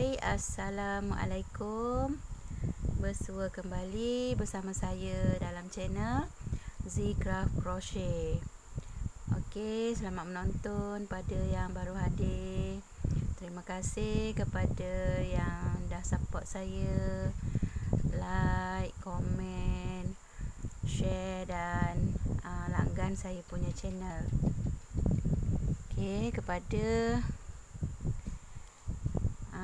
Hai, Assalamualaikum. Bersua kembali bersama saya dalam channel Zcraft Crochet. Okey, selamat menonton pada yang baru hadir. Terima kasih kepada yang dah support saya, like, komen, share dan langgan saya punya channel. Okey, kepada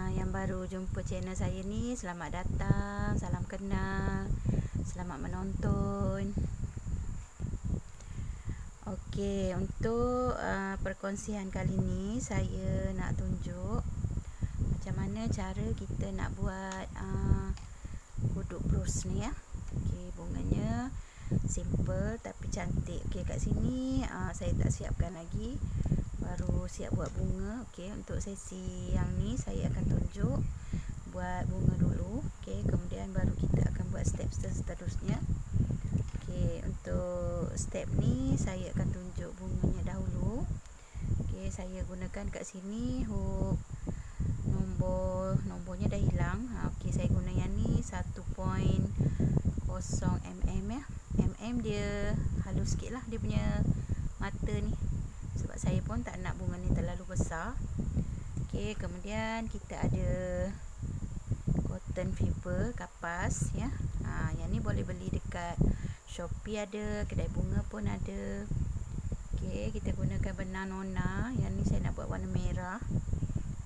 yang baru jumpa channel saya ni, selamat datang, salam kenal, selamat menonton. Okey, untuk perkongsian kali ni saya nak tunjuk macam mana cara kita nak buat kuduk bros ni ya. Okey, bunganya simple tapi cantik. Okey, kat sini saya tak siapkan lagi, baru siap buat bunga. Okey, untuk sesi yang ni saya akan tunjuk buat bunga dulu. Okey, kemudian baru kita akan buat step seterusnya. Okey, untuk step ni saya akan tunjuk bunganya dahulu. Okey, saya gunakan kat sini hook nombornya dah hilang. Okey, saya guna yang ni 1.0 mm ya. Dia halus sikit lah dia punya mata ni, sebab saya pun tak nak bunga ni terlalu besar. Okey, kemudian kita ada cotton fiber, kapas ya. Yang ni boleh beli dekat Shopee ada, kedai bunga pun ada. Okey, kita gunakan benang nona. Yang ni saya nak buat warna merah.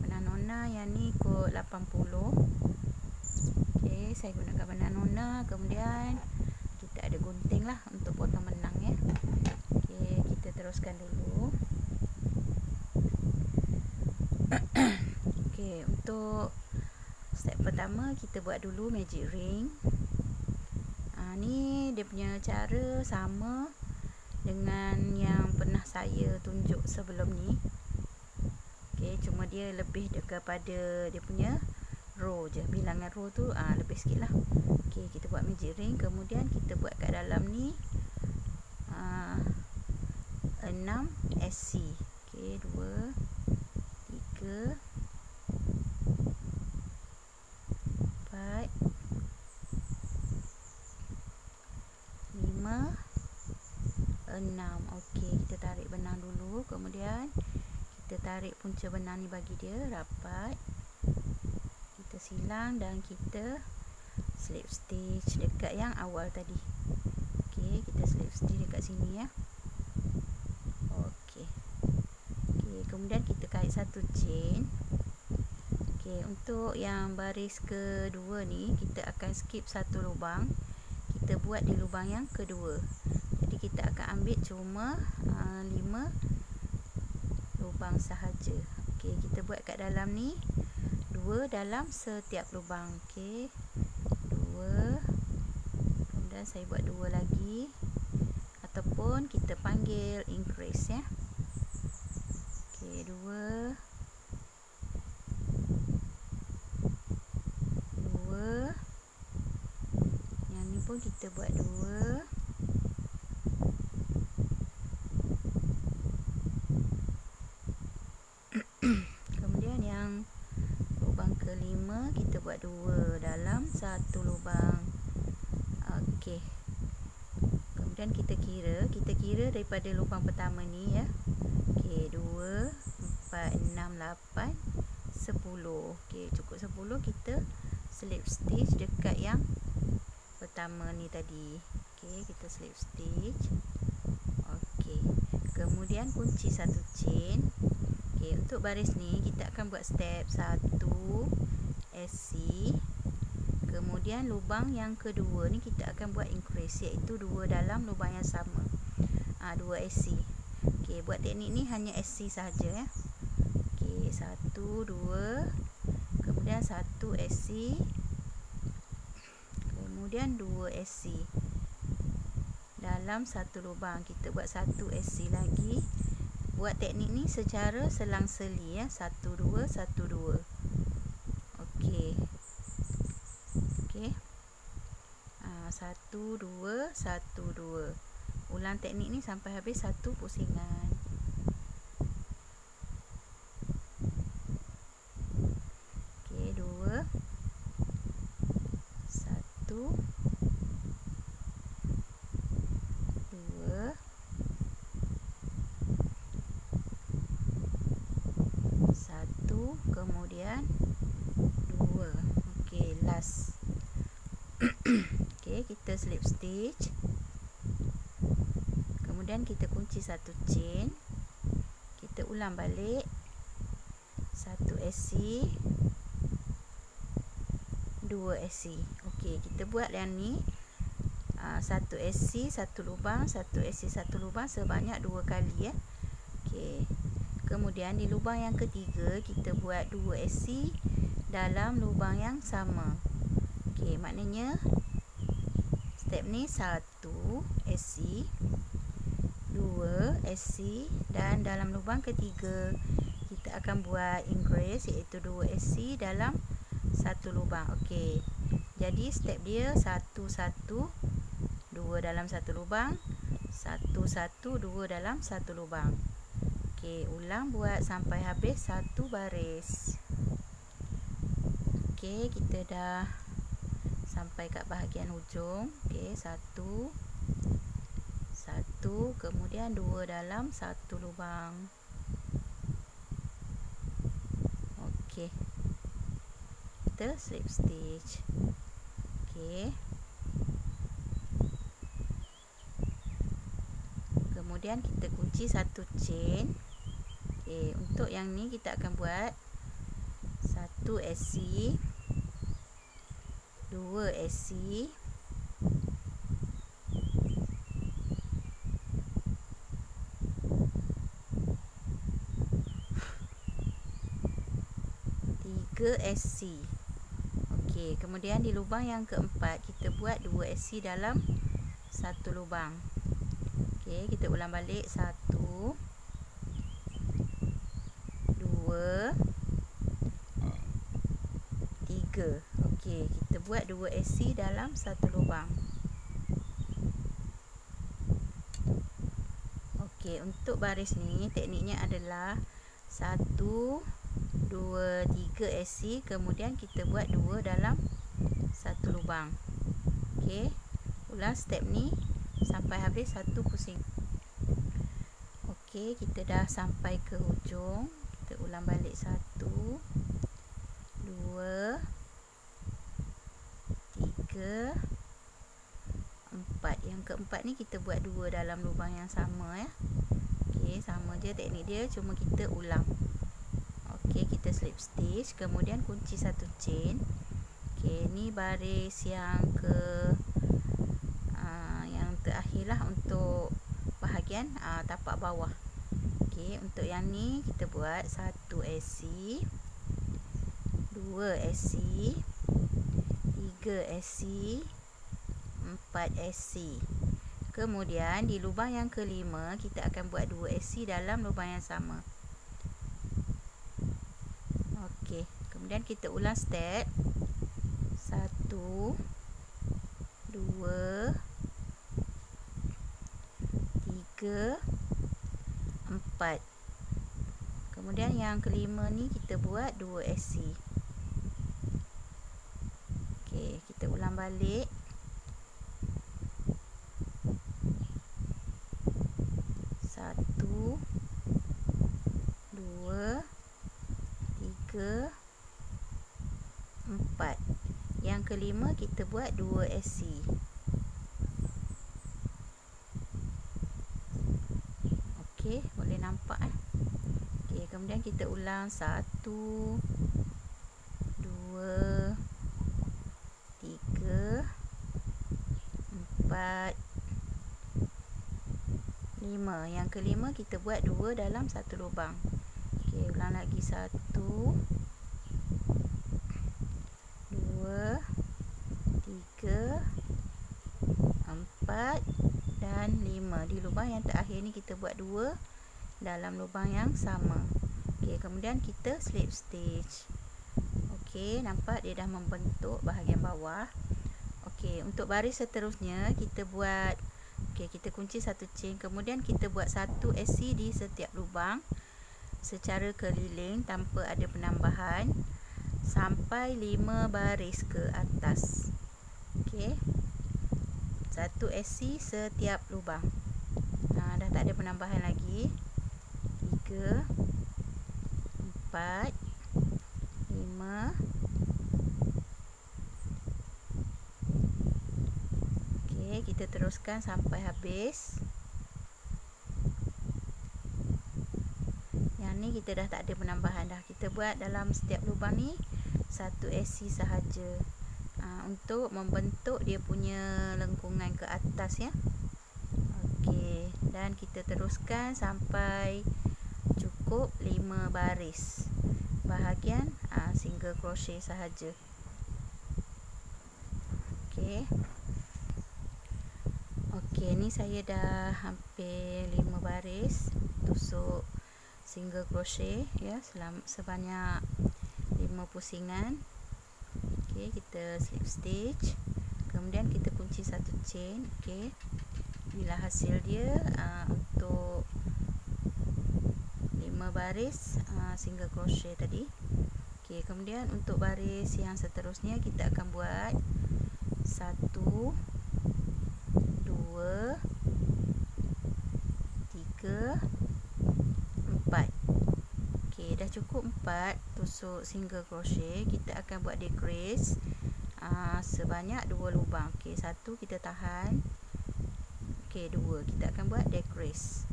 Benang nona yang ni kod 80. Okey, saya gunakan benang nona. Kemudian kita ada gunting lah untuk potong benang ya. Okey, kita teruskan dulu. Okey, untuk step pertama kita buat dulu magic ring. Ni dia punya cara sama dengan yang pernah saya tunjuk sebelum ni. Okey, cuma dia lebih kepada dia punya row je, bilangan row tu lebih sikit lah. Okey, kita buat magic ring, kemudian kita buat kat dalam ni 6 SC. Okey, 2 3 4 5 6. Okey, kita tarik benang dulu, kemudian kita tarik punca benang ni bagi dia rapat. Kita silang dan kita slip stitch dekat yang awal tadi. Okey, kita slip stitch dekat sini ya. Okey. Okey, kemudian kita kait satu chain. Okey, untuk yang baris kedua ni kita akan skip satu lubang. Kita buat di lubang yang kedua. Jadi kita akan ambil cuma 5 lubang sahaja. Okey, kita buat kat dalam ni 2 dalam setiap lubang. Okey, 2. Kemudian saya buat 2 lagi, ataupun kita panggil increase ya. Okey, 2 2. Yang ni pun kita buat 2. Kemudian yang lubang kelima kita buat 2 dalam satu lubang. Okey. Kemudian kita kira daripada lubang pertama ni ya. Okey, 2 4 6 8 10. Okey, cukup 10. Kita slip stitch dekat yang pertama ni tadi. Okey, kita slip stitch. Okey. Kemudian kunci satu chain. Okey, untuk baris ni kita akan buat step 1 SC. Kemudian lubang yang kedua ni kita akan buat increase, iaitu 2 dalam lubang yang sama. 2 SC. Okey, buat teknik ni hanya SC sahaja ya. Okey, 1 2, kemudian 1 SC, kemudian 2 SC dalam satu lubang. Kita buat 1 SC lagi. Buat teknik ni secara selang-seli ya. 1 2 1 2. Okey. Okey. 1 2 1 2. Ulang teknik ni sampai habis satu pusingan. Okey, 2 kemudian 2. Okey, last. Okey, kita slip stitch. Kemudian kita kunci satu chain. Kita ulang balik. 1 SC, 2 SC. Okey, kita buat yang ni 1 SC, 1 lubang, 1 SC, 1 lubang sebanyak 2 kali ya. Okey. Kemudian di lubang yang ketiga kita buat 2 SC dalam lubang yang sama. Okey, maknanya step ni 1 SC, 2 SC, dan dalam lubang ketiga kita akan buat increase iaitu 2 SC dalam satu lubang. Okey. Jadi step dia 1 1 2 dalam satu lubang, 1 1 2 dalam satu lubang. Okey, ulang buat sampai habis satu baris. Okey, kita dah sampai kat bahagian hujung. Okey, 1 1, kemudian 2 dalam satu lubang. Okey, kita slip stitch. Okey, kemudian kita kunci satu chain. Okey, untuk yang ni kita akan buat 1 SC, 2 SC, 3 SC. Okey, kemudian di lubang yang keempat kita buat 2 SC dalam satu lubang. Okey, kita ulang balik 1 2 3. Okey, kita buat 2 SC dalam satu lubang. Okey, untuk baris ni tekniknya adalah 1 2 3 SC, kemudian kita buat 2 dalam satu lubang. Okey, ulang step ni sampai habis satu pusing. Okey, kita dah sampai ke hujung. Kita ulang balik 1 2 3 4. Yang keempat ni kita buat 2 dalam lubang yang sama ya. Okey, sama je teknik dia, cuma kita ulang. Okey, kita slip stitch, kemudian kunci satu chain. Okey, ni baris yang yang terakhir lah untuk bahagian tapak bawah. Okey, untuk yang ni kita buat 1 SC, 2 SC, 3 SC, 4 SC. Kemudian di lubang yang kelima kita akan buat 2 SC dalam lubang yang sama. Okey, kemudian kita ulang step 1 2 3 4. Kemudian yang kelima ni kita buat 2 SC. Okey, kita ulang balik. 1 2 3 4. Yang kelima kita buat 2 SC. Okey, boleh nampak Okey, kemudian kita ulang 1 2 3 4 5. Yang kelima kita buat 2 dalam satu lubang. Okey, ulang lagi 1 2 3 4 dan 5. Di lubang yang terakhir ni kita buat 2 dalam lubang yang sama. Okey, kemudian kita slip stitch. Okey, nampak dia dah membentuk bahagian bawah. Okey, untuk baris seterusnya kita buat, okey, kita kunci satu chain, kemudian kita buat 1 SC di setiap lubang secara keliling tanpa ada penambahan sampai 5 baris ke atas. Okey, 1 SC setiap lubang. Dah tak ada penambahan lagi. 3 4 5 teruskan sampai habis. Yang ni kita dah tak ada penambahan dah. Kita buat dalam setiap lubang ni 1 SC sahaja, untuk membentuk dia punya lengkungan ke atas ya. Okey, dan kita teruskan sampai cukup 5 baris bahagian single crochet sahaja. Okey, ni saya dah hampir 5 baris tusuk single crochet ya, sebanyak 5 pusingan. Okey, kita slip stitch, kemudian kita kunci satu chain. Okey, inilah hasil dia untuk 5 baris single crochet tadi. Okey, kemudian untuk baris yang seterusnya kita akan buat 1 2 3 4. Okey, dah cukup 4 tusuk single crochet. Kita akan buat decrease sebanyak 2 lubang. Okey, 1 kita tahan. Okey, 2 kita akan buat decrease.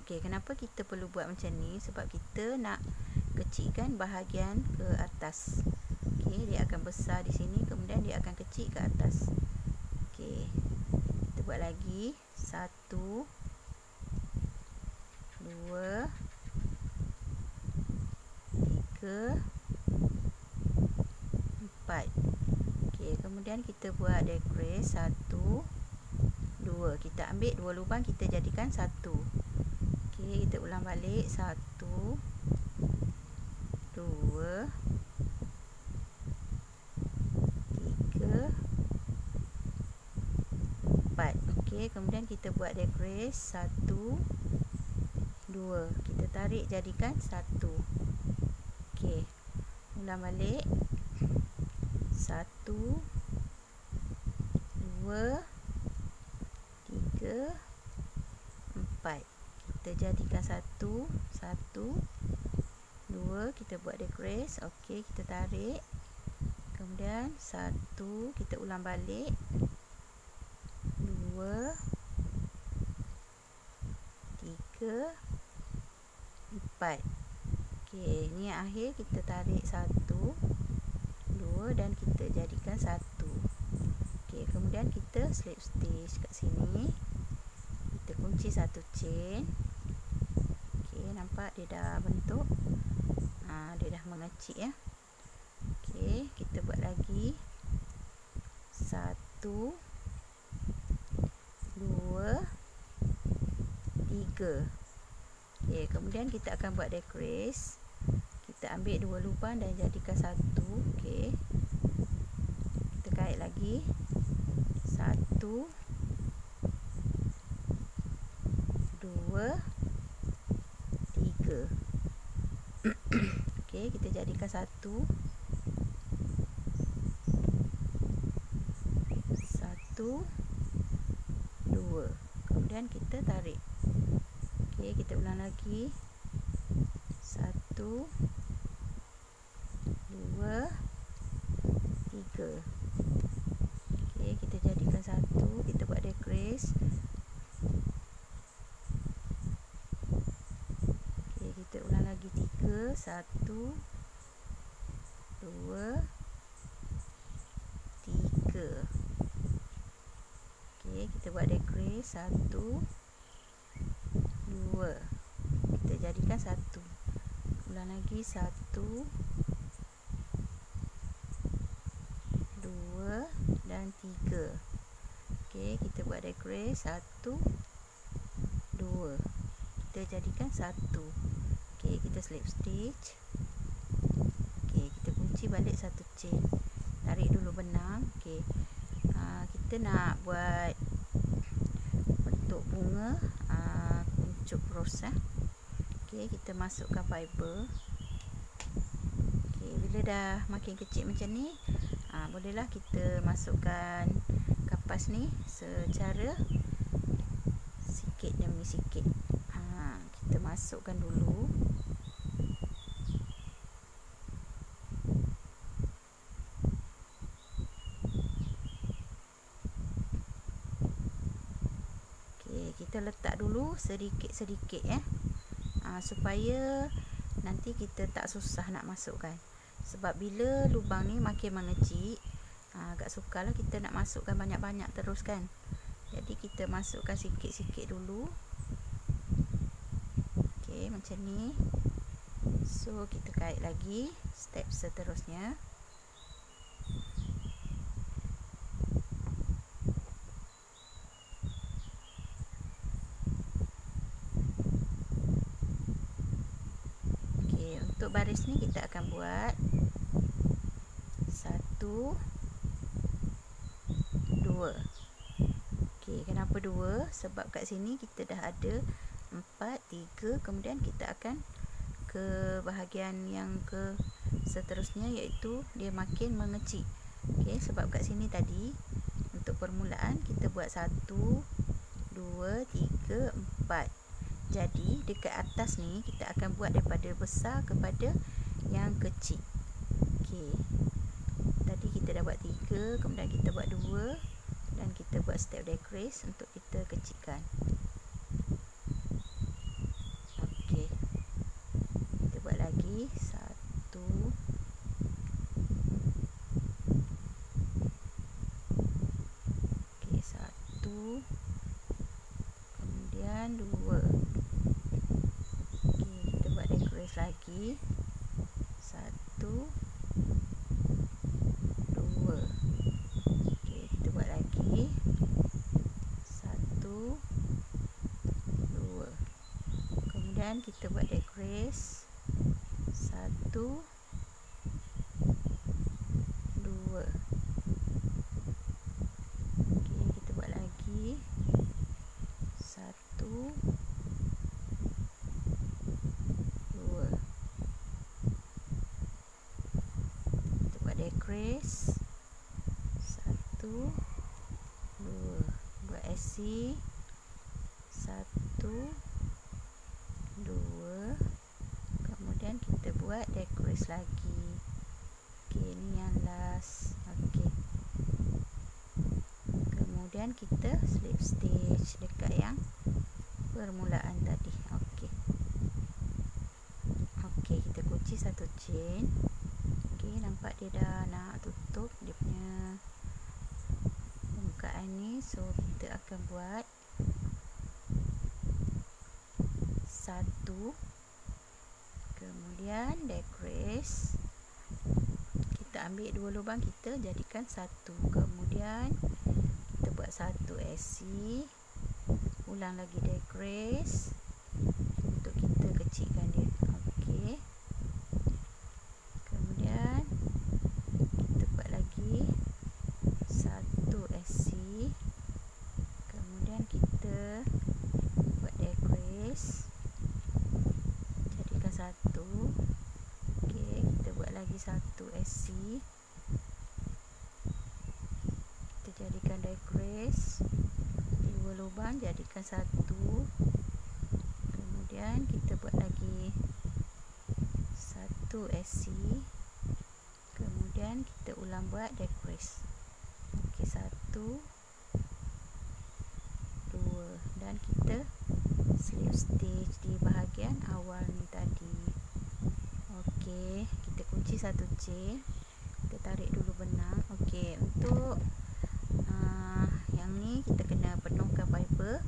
Okey, kenapa kita perlu buat macam ni? Sebab kita nak kecilkan bahagian ke atas. Okey, dia akan besar di sini, kemudian dia akan kecil ke atas. Okey, kita buat lagi 1 2 3 4. Okey, kemudian kita buat decrease 1 2. Kita ambil 2 lubang, kita jadikan 1. Okey, kita ulang balik 1 2 3 4. Okey, kemudian kita buat decrease 1 2. Kita tarik jadikan 1. Okey, ulang balik 1 2 3 4. Kita jadikan 1 1 2. Kita buat decrease. Okey, kita tarik, kemudian 1. Kita ulang balik 2 3 4. Okey, ni yang akhir. Kita tarik 1 2 dan kita jadikan 1. Okey, kemudian kita slip stitch kat sini. Kita kunci satu chain. Okey, nampak dia dah bentuk. Dia dah mengecil ya. Okey, kita buat lagi 1 2 3. Okey, kemudian kita akan buat decrease. Kita ambil 2 lubang dan jadikan 1. Okey, kita kait lagi 1 2 3. Okey, kita jadikan 1 1 2. Kemudian kita tarik. Okey, kita ulang lagi 1 2 3. Okey, kita jadikan 1. Kita buat decrease. Okey, kita ulang lagi 3 1 2 3. Okey, kita buat decrease 1 2. Kita jadikan 1. Ulang lagi 1 2 dan 3. Okey, kita buat decrease 1 2. Kita jadikan 1. Okey, kita slip stitch. Okey, kita kunci balik satu chain. Tarik dulu benang. Okey, kita nak buat bentuk bunga kuncup rose. Okey, kita masukkan fiber. Okey, bila dah makin kecil macam ni, bolehlah kita masukkan kapas ni secara sikit demi sikit. Kita masukkan dulu. kita letak dulu sedikit-sedikit ya. Supaya nanti kita tak susah nak masukkan. Sebab bila lubang ni makin mengecil, agak sukarlah kita nak masukkan banyak-banyak terus kan. Jadi kita masukkan sikit-sikit dulu. Okey, macam ni. So kita kait lagi step seterusnya. Okey, untuk baris ni kita akan buat 1 2. Okey, kenapa 2? Sebab kat sini kita dah ada 4, 3, kemudian kita akan ke bahagian yang ke seterusnya, iaitu dia makin mengecil. Okey, sebab kat sini tadi untuk permulaan kita buat 1 2 3 4. Jadi dekat atas ni kita akan buat daripada besar kepada yang kecil. Okey, tadi kita dah buat 3, kemudian kita buat 2 dan kita buat step decrease untuk kita kecilkan. Okey, kita buat lagi 1. Okey, 1, kemudian 2. Okey, kita buat decrease lagi 1 2. Okey, kita buat lagi 1 2. Kemudian kita buat decrease 1 2. Okey, kita buat lagi 1 2. Kita buat decrease 1 2. Buat SC 1 2. Kemudian kita buat decrease lagi. Okey, ni yang last. Okey, kemudian kita slip stitch dekat yang permulaan tadi. Okey, okey, kita kunci satu chain. Okey, nampak dia dah nak tutup dia punya permukaan ni. So kita akan buat 1, kemudian decrease. Kita ambil 2 lubang, kita jadikan 1, kemudian kita buat 1 SC, ulang lagi decrease untuk kita kecilkan dia. Okey, kemudian kita buat lagi 1 SC, kemudian kita buat decrease, jadikan 1. Okey, kita buat lagi 1 SC, kita jadikan decrease 2 lubang, jadikan 1. Kemudian kita buat lagi 1 SC, kemudian kita ulang buat decrease. Okey, 1 2 dan kita slip stitch di bahagian awal ni tadi. Okey, kita kunci satu chain, kita tarik dulu benang. Okey, untuk yang ni kita kena penuhkan fiber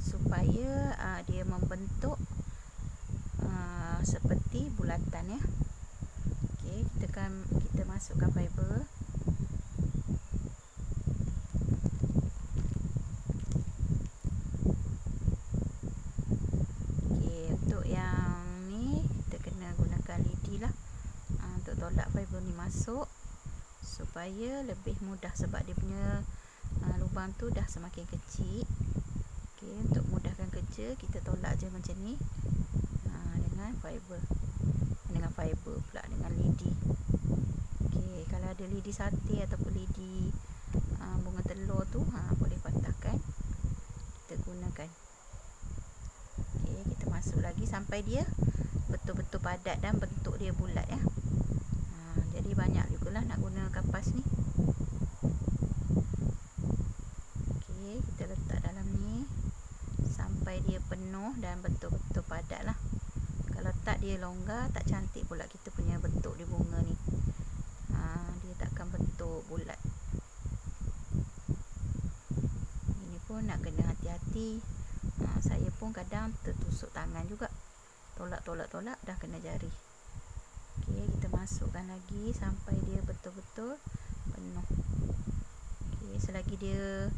supaya dia membentuk seperti bulatan ya. Okey, kita masukkan fiber. Okey, untuk yang ni kita kena gunakan lidi lah untuk tolak fiber ni masuk supaya lebih mudah, sebab dia punya lubang tu dah semakin kecil. Okey, untuk mudahkan kerja kita tolak je macam ni dengan fiber pula, dengan lidi. Okey, kalau ada lidi sate ataupun lidi bunga telur tu boleh patahkan, kita gunakan. Okey, kita masuk lagi sampai dia betul-betul padat dan bentuk dia bulat ya. Jadi banyak jugalah nak guna kapas ni. Okey, kita letak dalam ni 1 dan betul-betul padat lah. Kalau tak dia longgar, tak cantik pula kita punya bentuk di bunga ni. Dia takkan bentuk bulat. Ini pun nak kena hati-hati. Saya pun kadang tertusuk tangan juga, tolak dah kena jari. Okey, kita masukkan lagi sampai dia betul-betul penuh. Okey, selagi dia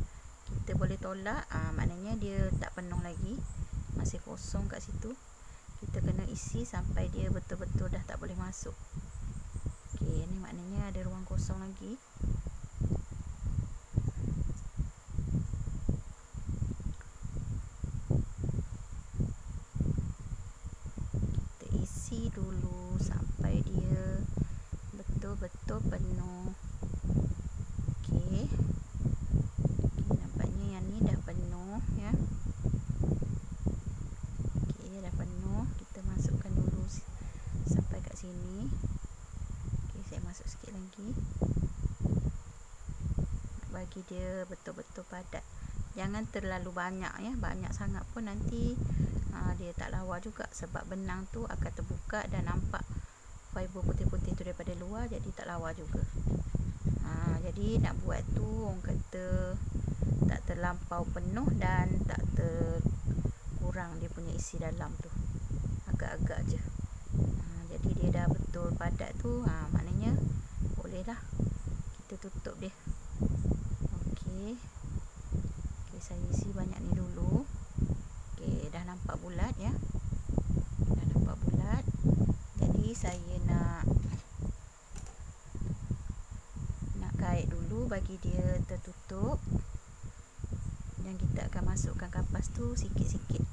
kita boleh tolak, maknanya dia tak penuh lagi, masih kosong kat situ. Kita kena isi sampai dia betul-betul dah tak boleh masuk. Okey, ni maknanya ada ruang kosong lagi. Kita isi dulu sampai dia betul-betul penuh. Okey. Okey, nampaknya yang ni dah penuh ya. Okey, dah penuh. Kita masukkan dulu sampai kat sini. Okey, saya masuk sikit lagi. Bagi dia betul-betul padat. Jangan terlalu banyak ya. Banyak sangat pun nanti dia tak lawa juga, sebab benang tu akan terbuka dan nampak fiber putih-putih tu daripada luar, jadi tak lawa juga. Jadi nak buat tu orang kata tak terlampau penuh dan tak terkurang dia punya isi dalam tu, agak-agak je. Jadi dia dah betul padat tu, maknanya boleh dah kita tutup dia. Okey. Okey, saya isi banyak ni dulu. Okey, dah nampak bulat ya. Dah nampak bulat. Jadi saya nak kait dulu bagi dia tertutup, dan kita akan masukkan kapas tu sikit-sikit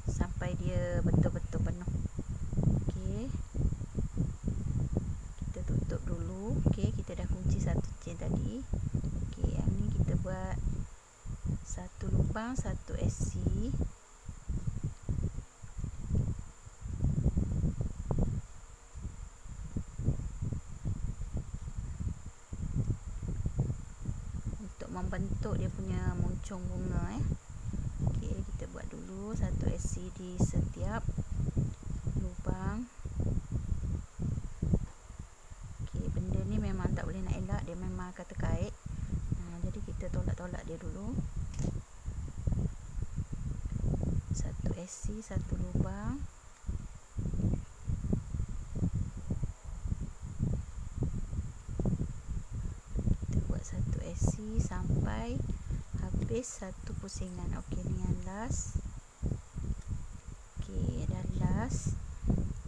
sampai dia betul-betul penuh. Okey, kita tutup dulu. Okey, kita dah kunci satu chain tadi. Okey, yang ni kita buat satu lubang, satu SC. Membentuk dia punya muncung bunga ya. Okey, kita buat dulu satu SC di setiap lubang. Okey, benda ni memang tak boleh nak elak, dia memang akan terkait. Jadi kita tolak-tolak dia dulu. Satu SC, satu lubang. Satu SC sampai habis satu pusingan. Okey, ni yang last. Okey, dah last.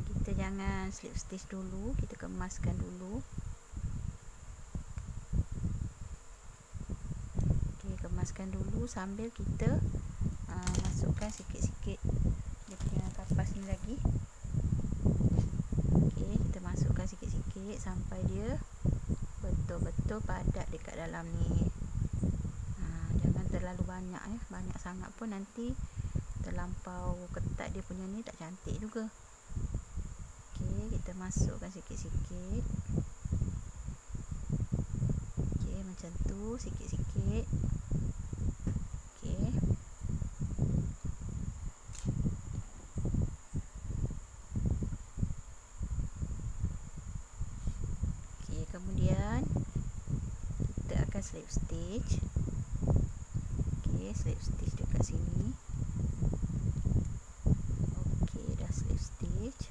Kita jangan slip stitch dulu, kita kemaskan dulu. Okey, kemaskan dulu sambil kita masukkan sikit-sikit dia punya kapas ni lagi. Okey, kita masukkan sikit-sikit sampai dia betul-betul padat dekat dalam ni. Jangan terlalu banyak ya. Banyak sangat pun nanti terlampau ketat dia punya ni, tak cantik juga. Okey, kita masukkan sikit-sikit. Okey, macam tu, sikit-sikit. Okey. Okey, kemudian kita akan slip stitch. Okey, slip stitch dekat sini. Okey, dah slip stitch.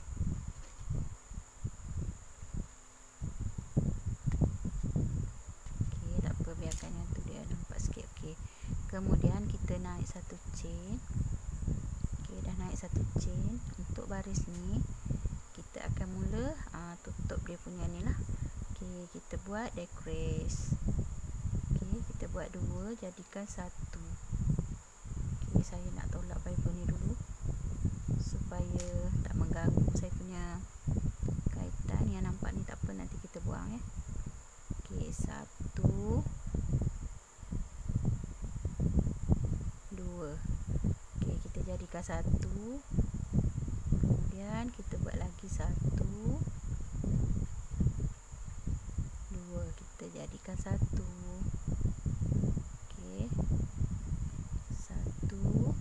Okey, tak apa, biarkan yang tu dia nampak sikit. Okey, kemudian kita naik satu chain. Okey, dah naik satu chain. Untuk baris ni kita akan mula tutup dia punya ni lah. Okey, kita buat decrease. Okey, kita buat dua, jadikan satu. Okey, saya nak tolak fiber ni dulu supaya tak mengganggu saya punya kaitan. Yang nampak ni tak apa, nanti kita buang ya. Okey, satu, dua. Okey, kita jadikan satu. Kemudian kita buat lagi satu, dua, kita jadikan satu. Okey, satu,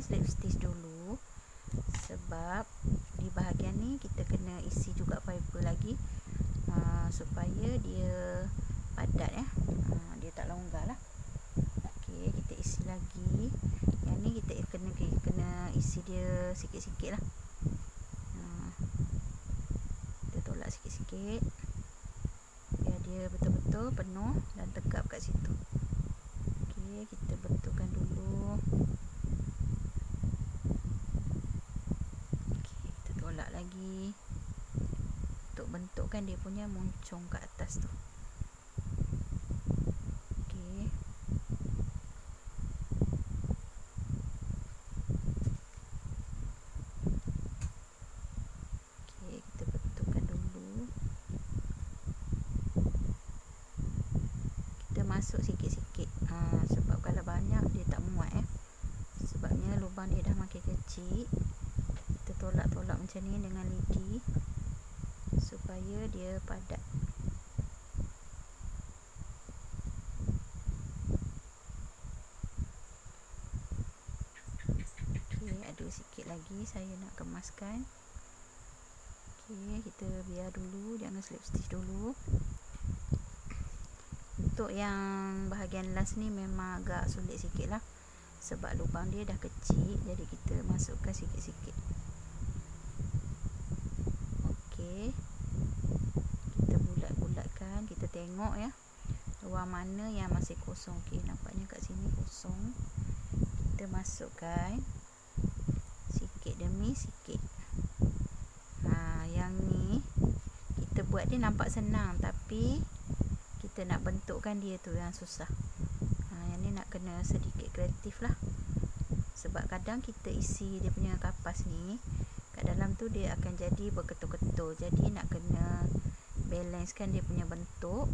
slip stitch dulu, sebab di bahagian ni kita kena isi juga fiber lagi, supaya dia padat ya, dia tak longgar lah. Okey, kita isi lagi. Yang ni kita kena isi dia sikit-sikit lah. Kita tolak sikit-sikit biar dia betul-betul penuh dan tegap kat situ. Okey, kita betulkan dulu. Okey, kita tolak lagi untuk bentukkan dia punya moncong kat atas tu. Okey. Okey, kita betulkan dulu. Kita masuk sikit-sikit, sebab kalau banyak dia tak muat ya. Sebabnya lubang dia dah makin kecil. Kita tolak-tolak macam ni dengan lidi supaya dia padat. Okey, ada sikit lagi saya nak kemaskan. Okey, kita biar dulu, jangan slip stitch dulu. Untuk yang bahagian last ni memang agak sulit sikit lah, sebab lubang dia dah kecil, jadi kita masukkan sikit-sikit. Okey, kita bulat-bulatkan, kita tengok ya ruang mana yang masih kosong. Okey, nampaknya kat sini kosong. Kita masukkan sikit demi sikit. Yang ni kita buat dia nampak senang, tapi kita nak bentukkan dia tu yang susah. Yang ni nak kena sedikit kreatif lah, sebab kadang kita isi dia punya kapas ni kat dalam tu dia akan jadi berketul-ketul. Jadi nak kena balancekan dia punya bentuk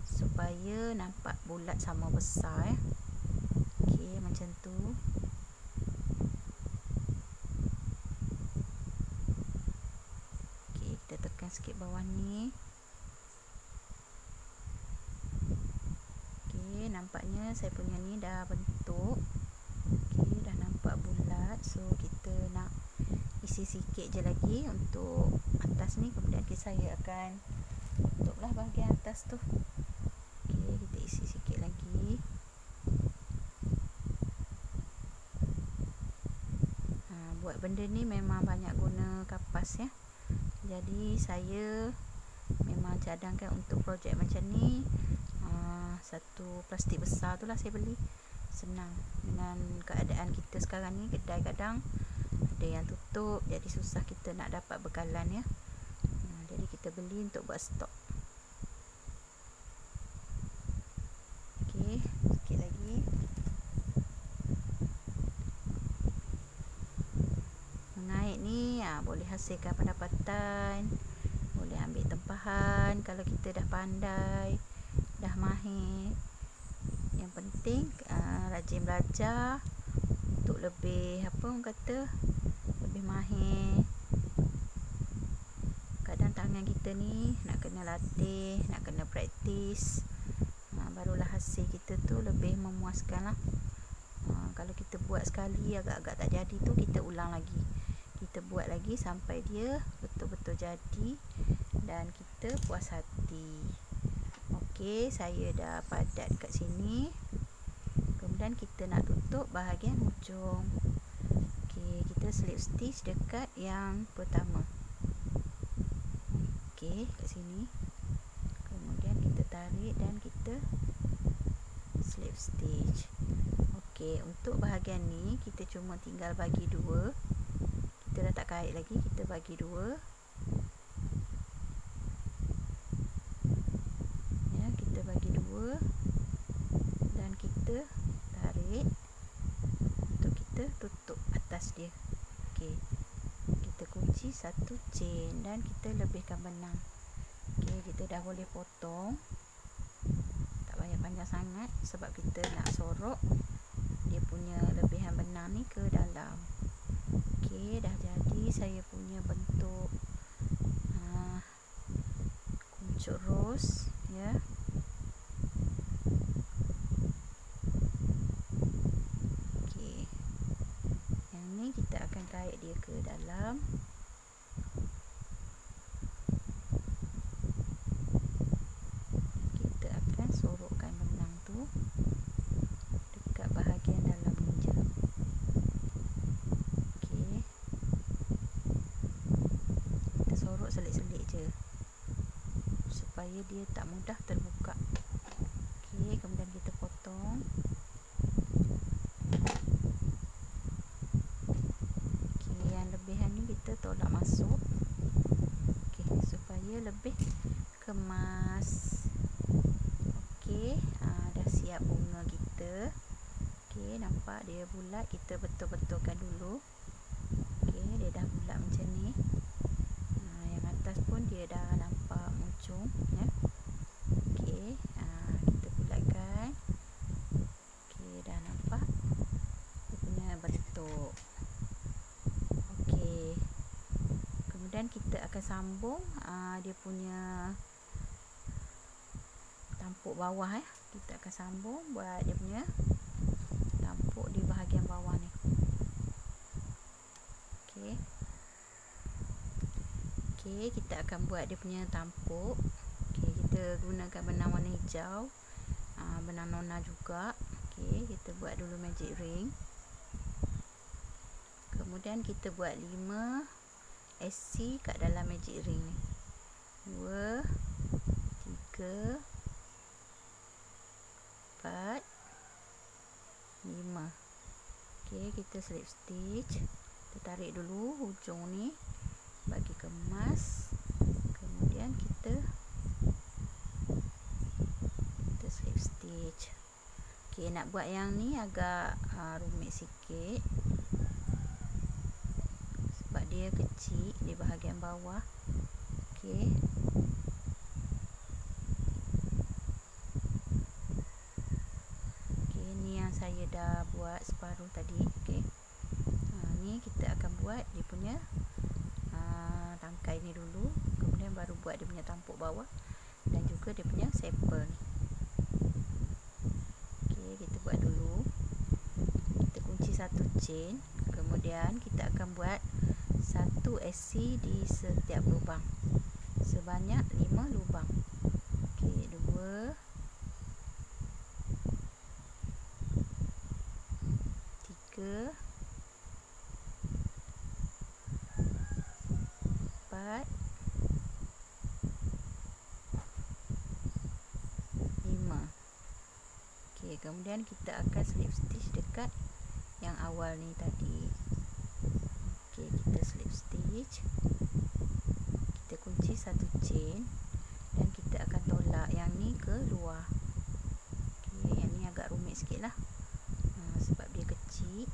supaya nampak bulat sama besar ya. Okey, macam tu. Okey, kita tekan sikit bawah ni. Okey, nampaknya saya punya ni dah bentuk. Okey, dah nampak bulat. So kita nak isi sikit je lagi untuk atas ni, kemudian saya akan tutuplah bahagian atas tu. Okey, kita isi sikit lagi. Buat benda ni memang banyak guna kapas ya. Jadi saya memang cadangkan untuk projek macam ni, satu plastik besar tu lah saya beli. Senang dengan keadaan kita sekarang ni, kedai kadang ada yang tutup, jadi susah kita nak dapat bekalan ya. Jadi kita beli untuk buat stok. Okey, sikit lagi. Mengait ni boleh hasilkan pendapatan, boleh ambil tempahan kalau kita dah pandai, dah mahir. Yang penting rajin belajar untuk lebih lebih mahir. Kadang tangan kita ni nak kena latih, nak kena praktis, barulah hasil kita tu lebih memuaskan lah. Kalau kita buat sekali agak-agak tak jadi tu, kita ulang lagi, kita buat lagi sampai dia betul-betul jadi dan kita puas hati. Okey, saya dah padat kat sini. Kemudian kita nak tutup bahagian hujung. Okey, kita slip stitch dekat yang pertama. Okey, kat sini. Kemudian kita tarik dan kita slip stitch. Okey, untuk bahagian ni kita cuma tinggal bagi dua. Kita dah tak kait lagi, kita bagi dua. Ya, kita bagi dua dan kita tarik untuk kita tutup atas dia. Okey, kita kunci satu chain dan kita lebihkan benang. Okey, kita dah boleh potong. Tak payah panjang sangat sebab kita nak sorok dia punya lebihan benang ni ke dalam. Okey, dah jadi saya punya bentuk kuncup ros ya. Okey, supaya dia tak mudah terbuka. Okey, kemudian kita potong. Okey, yang lebihan ni kita tolak masuk. Okey, supaya lebih kemas. Okey, dah siap bunga kita. Okey, nampak dia bulat, kita betul-betulkan dulu. Okey, dia dah bulat macam ni. Yang atas pun dia dah nampak muncung ya. Okey, kita bulatkan. Okey, dah nampak dia punya bentuk. Okey, kemudian kita akan sambung dia punya tampuk bawah ya. Kita akan sambung buat dia punya tampuk di bahagian bawah ni. Okey. Okey, kita akan buat dia punya tampuk. Okey, kita gunakan benang warna hijau. Benang nona juga. Okey, kita buat dulu magic ring. Kemudian kita buat 5 SC kat dalam magic ring ni. 2 3 4 5. Okey, kita slip stitch. Kita tarik dulu hujung ni bagi kemas. Kemudian kita slip stitch. Okey, nak buat yang ni agak rumit sikit sebab dia kecil di bahagian bawah. Okey. Saya dah buat separuh tadi. Okey, ni kita akan buat dia punya tangkai ni dulu, kemudian baru buat dia punya tampuk bawah dan juga dia punya saper ni. Okey, kita buat dulu. Kita kunci satu chain, kemudian kita akan buat 1 SC di setiap lubang sebanyak 5 lubang. Okey, 2 3 4 5. Okey, kemudian kita akan slip stitch dekat yang awal ni tadi. Okey, kita slip stitch. Kita kunci satu chain dan kita akan tolak yang ni ke luar. Okey, yang ni agak rumit sikit lah. Sebab dia kecil.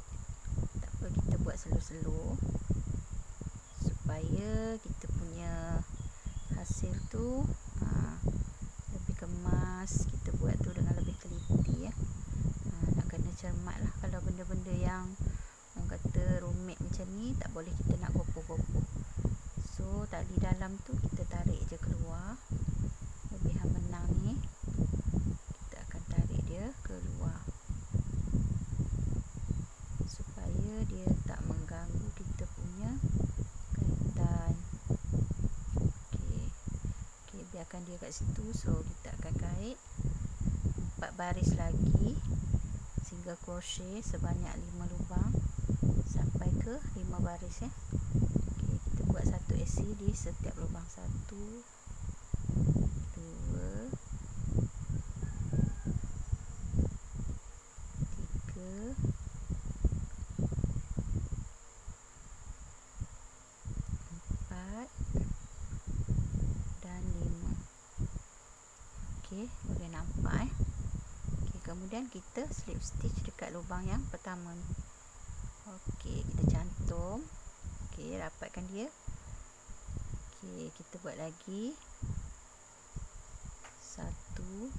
Tak apa, kita buat slow-slow supaya kita punya hasil tu lebih kemas. Kita buat tu dengan lebih teliti ya. Nak kena cermat lah. Kalau benda-benda yang orang kata rumit macam ni, tak boleh kita nak gopoh-gopoh. So tali dalam tu kita tarik je keluar. Lebihan benang ni kita akan tarik dia keluar supaya dia tak mengganggu kita punya kaitan. Okey, biarkan dia kat situ. So kita akan kait 4 baris lagi single crochet sebanyak 5 lubang sampai ke 5 baris ya. Okey, kita buat 1 SC di setiap lubang. 1 2 3 4 dan 5. Okey, boleh nampak Okey, kemudian kita slip stitch dekat lubang yang pertama ni. Okey, kita cantum. Okey, rapatkan dia. Okey, kita buat lagi. 1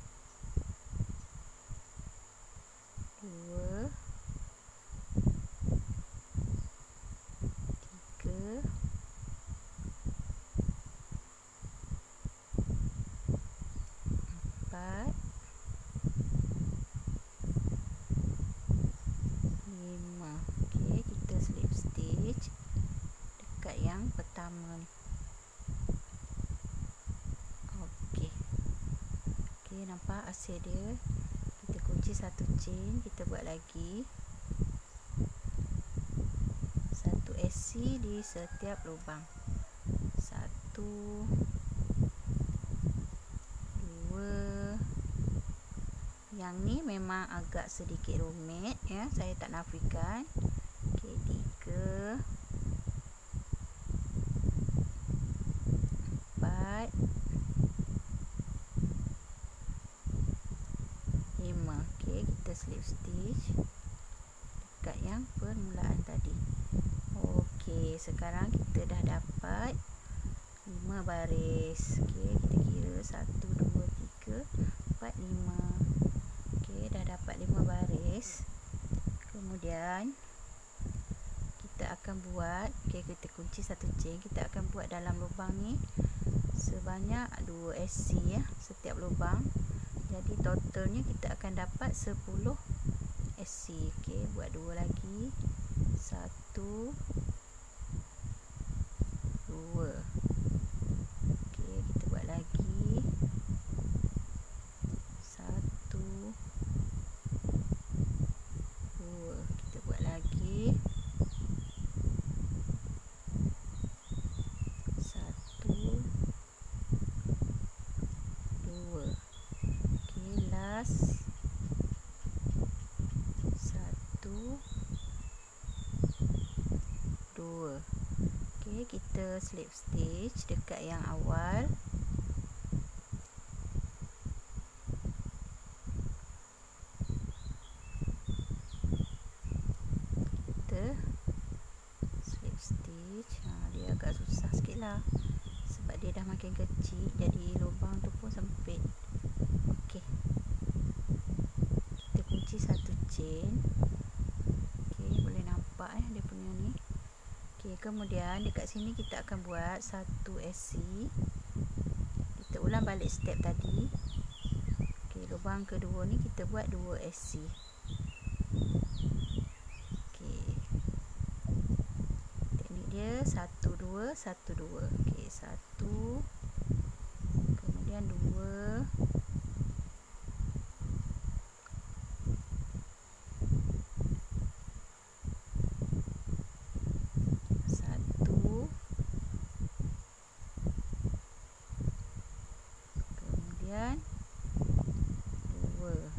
2 3 4 5. Okey, kita slip stitch dekat yang pertama ni. Okey. Okey, nampak hasil dia. Kita kunci satu chain, kita buat lagi 1 SC di setiap lubang. 1 yang ni memang agak sedikit rumit ya, saya tak nafikan. Okey, 3 4 5. Okey, kita slip stitch dekat yang permulaan tadi. Okey, sekarang kita dah dapat 5 baris. Okey, kita kira 1 2 3 4 5. Okey, dah dapat 5 baris. Kemudian kita akan buat, okey, kita kunci satu chain. Kita akan buat dalam lubang ni sebanyak 2 SC ya, setiap lubang. Jadi totalnya kita akan dapat 10 SC. Okey, buat 2 lagi. 1 2. Okey, kita buat lagi. 1 2. Kita buat lagi. 1 2. Okey, last 1 2. Okey, kita slip stitch dekat yang awal. Kita slip stitch. Dia agak susah sikit lah sebab dia dah makin kecil, jadi lubang tu pun sempit. Okey, kita kunci satu chain. Okey, boleh nampak dia punya ni. Okey, kemudian dekat sini kita akan buat 1 SC. Kita ulang balik step tadi. Okey, lubang kedua ni kita buat 2 SC. Okey, teknik dia 1 2 1 2. Okey, 1, kemudian 2, 1, kemudian 2.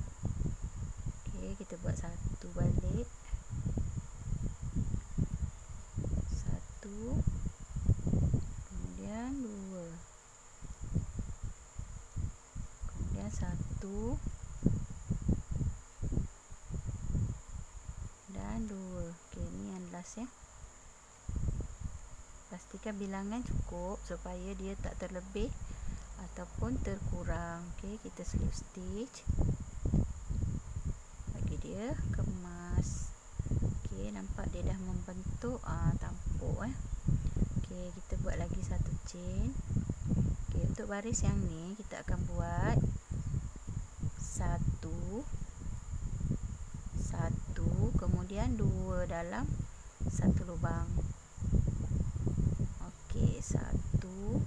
Okey, kita buat 1 balik. 1, kemudian 2, kemudian 1 dan 2. Okey, ni yang last ya. Pastikan bilangan cukup supaya dia tak terlebih ataupun terkurang. Okey, kita slip stitch. Bagi dia kemas. Okey, nampak dia dah membentuk tampuk Okey, kita buat lagi satu chain. Okey, untuk baris yang ni kita akan buat 1 1, kemudian 2 dalam satu lubang. Okey, 1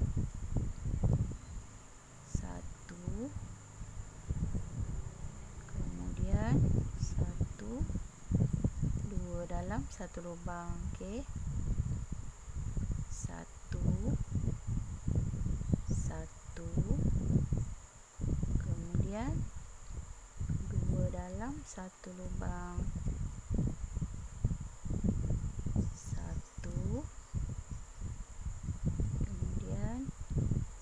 1, kemudian 1 2 dalam satu lubang. Okey, 1 1, kemudian 2 dalam satu lubang. 1, kemudian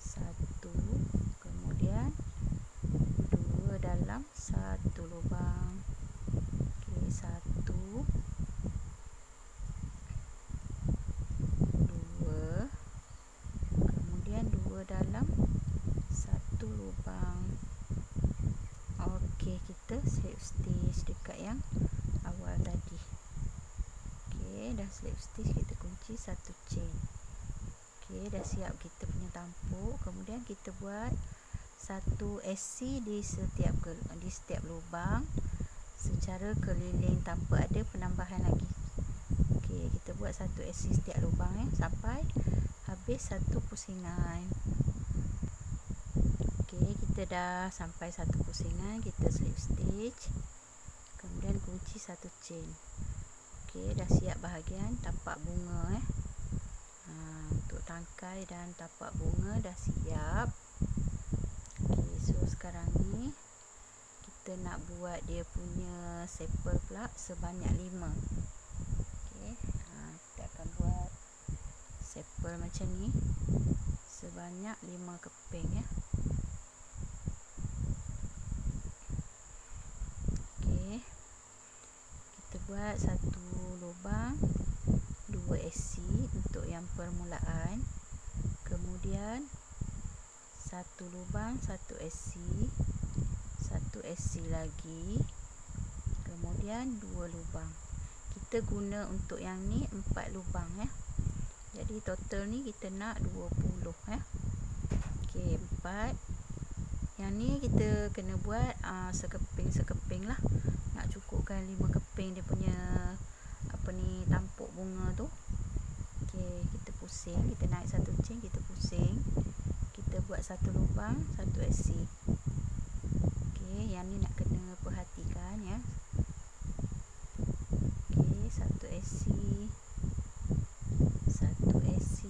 1, kemudian 2 dalam satu lubang. Okey, 1 2, kemudian 2 dalam satu lubang. Okey, kita slip stitch dekat yang awal tadi. Okey, dah slip stitch, kita kunci satu chain. Okey, dah siap kita punya tampuk. Kemudian kita buat 1 SC di setiap lubang secara keliling tanpa ada penambahan lagi. Okey, kita buat 1 SC setiap lubang sampai habis satu pusingan. Okey, kita dah sampai satu pusingan, kita slip stitch. Kemudian kunci satu chain. Okey, dah siap bahagian tapak bunga untuk tangkai dan tapak bunga dah siap. Okey, so sekarang ni kita nak buat dia punya staple pula sebanyak 5. Okey, kita akan buat staple macam ni sebanyak 5 keping ya. Okey, kita buat satu lubang 2 SC untuk yang permulaan, kemudian satu lubang 1 SC, 1 SC lagi, kemudian 2 lubang. Kita guna untuk yang ni 4 lubang ya. Jadi total ni kita nak 20 ya. Okey, 4. Yang ni kita kena buat sekeping-sekeping lah. Nak cukupkan 5 keping dia punya apa ni, tampuk bunga tu. Okey, kita pusing, kita naik satu chain, kita pusing. Kita buat satu lubang 1 SC. Okey, yang ni nak kena perhatikan ya. Okey, 1 SC, 1 SC,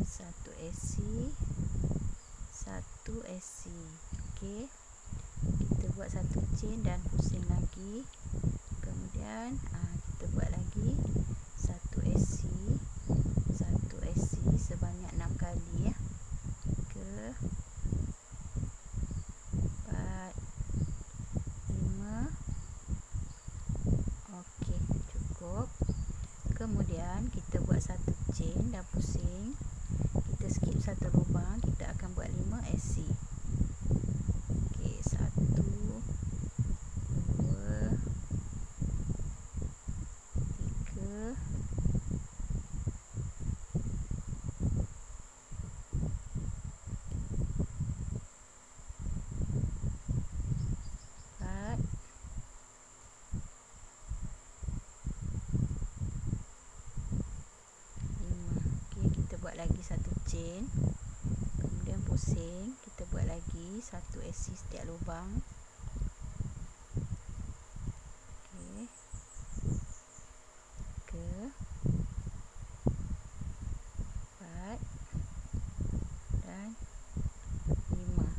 1 SC, 1 SC. Okey, kita buat satu chain dan pusing lagi. Kemudian kita buat lagi 1 SC, 1 SC sebanyak 6 kali ya. 3, 4, 5. Okey, cukup. Kemudian kita buat satu chain dan pusing. Kita skip satu lubang, kita akan buat 5 SC. Okey, 1, 2, 3, 4, 5. Okey, kita buat lagi satu chain, kemudian pusing, kita buat lagi 1 SC setiap lubang. Okey, 3, 4 dan 5.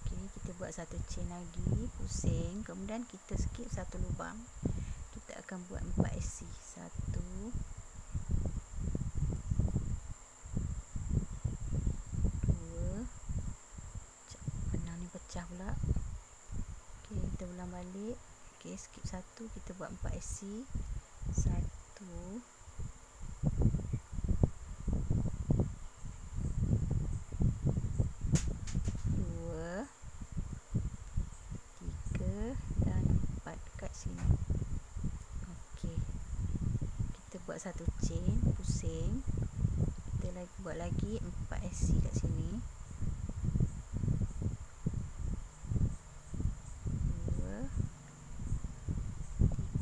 Okey, kita buat satu chain lagi, pusing, kemudian kita skip satu lubang. Kita akan buat 4 SC. 1, 2, benang ni pecah pula. Okey, kita ulang balik. Okey, skip satu, kita buat 4 SC. 1, 2, 3 dan 4 dekat sini. Okey, kita buat satu chain, pusing, kita buat lagi 4 SC kat sini. 2,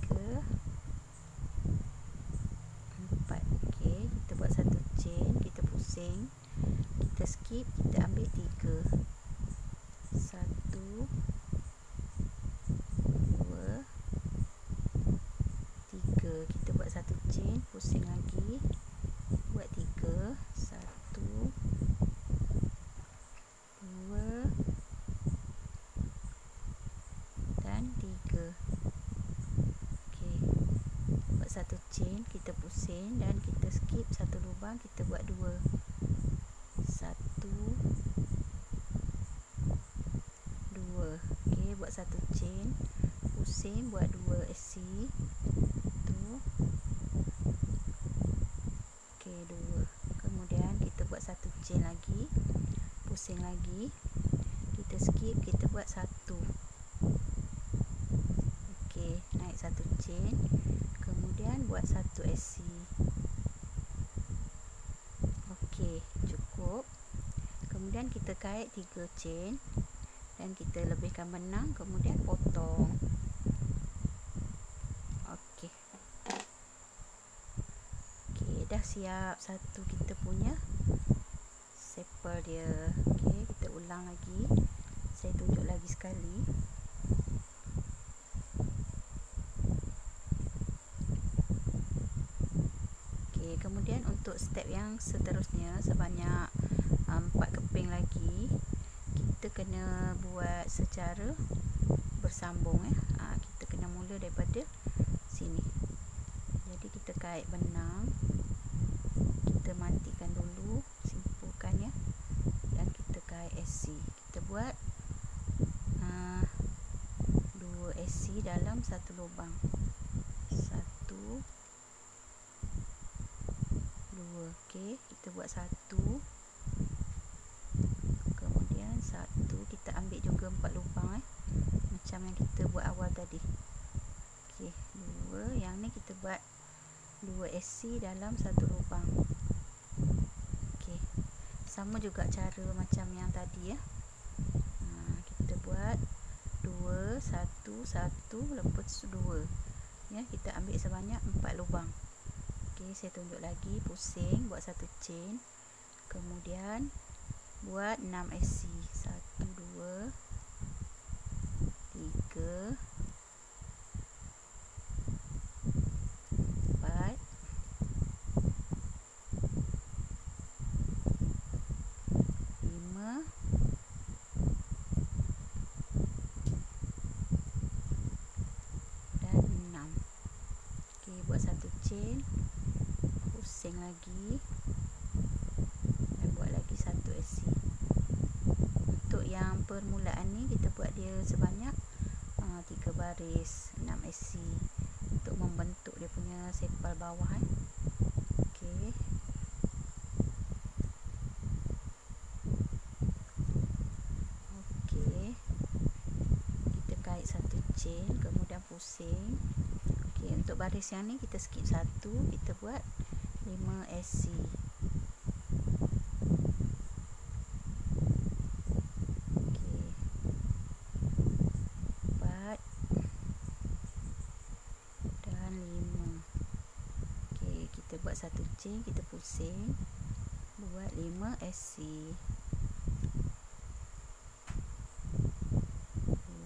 3, 4. Okey, kita buat satu chain, kita pusing, kita skip, kita ambil 3. 1, 2, 3. Kita buat satu chain, pusing lagi, buat 3. 1, 2 dan 3. Okey, buat satu chain, kita pusing dan kita skip satu lubang, kita buat 2. 1, 2. Okey, buat satu chain, pusing, buat 2 SC. Tu. Okey, 2. Kemudian kita buat satu chain lagi, pusing lagi, kita skip, kita buat 1. Okey, naik satu chain, kemudian buat 1 SC. Okey, cukup. Kemudian kita kait 3 chain dan kita lebihkan benang, kemudian potong. Okey. Okey, dah siap satu kita punya staple dia. Okey, kita ulang lagi. Saya tunjuk lagi sekali. Okey, kemudian untuk step yang seterusnya sebanyak 4 keping lagi, kita kena buat secara bersambung kita kena mula daripada sini. Jadi kita kait benang, kita matikan dulu, simpulkan ya, dan kita kait SC. Kita buat 2 SC dalam satu lubang. 1 2. Okey, kita buat 1, kemudian 1, kita ambil juga 4 lubang macam yang kita buat awal tadi. Okey, 2, yang ni kita buat 2 SC dalam satu lubang. Okey, sama juga cara macam yang tadi ya. Kita buat 2 1 1 lepas 2 ya, kita ambil sebanyak 4 lubang. Okey, saya tunjuk lagi, pusing, buat satu chain, kemudian buat 6 SC. 1 2 3 4 5 dan 6. Okey, buat satu chain, pusing lagi, dan buat lagi satu SC. Untuk yang permulaan ni kita buat dia sebanyak 3 baris 6 SC untuk membentuk dia punya sepal bawah Okey. Okey, kita kait satu chain, kemudian pusing. Okey, untuk baris yang ni kita skip 1, kita buat 5 SC. Okey, 4 dan 5. Okey, kita buat satu chain, kita pusing, buat 5 SC.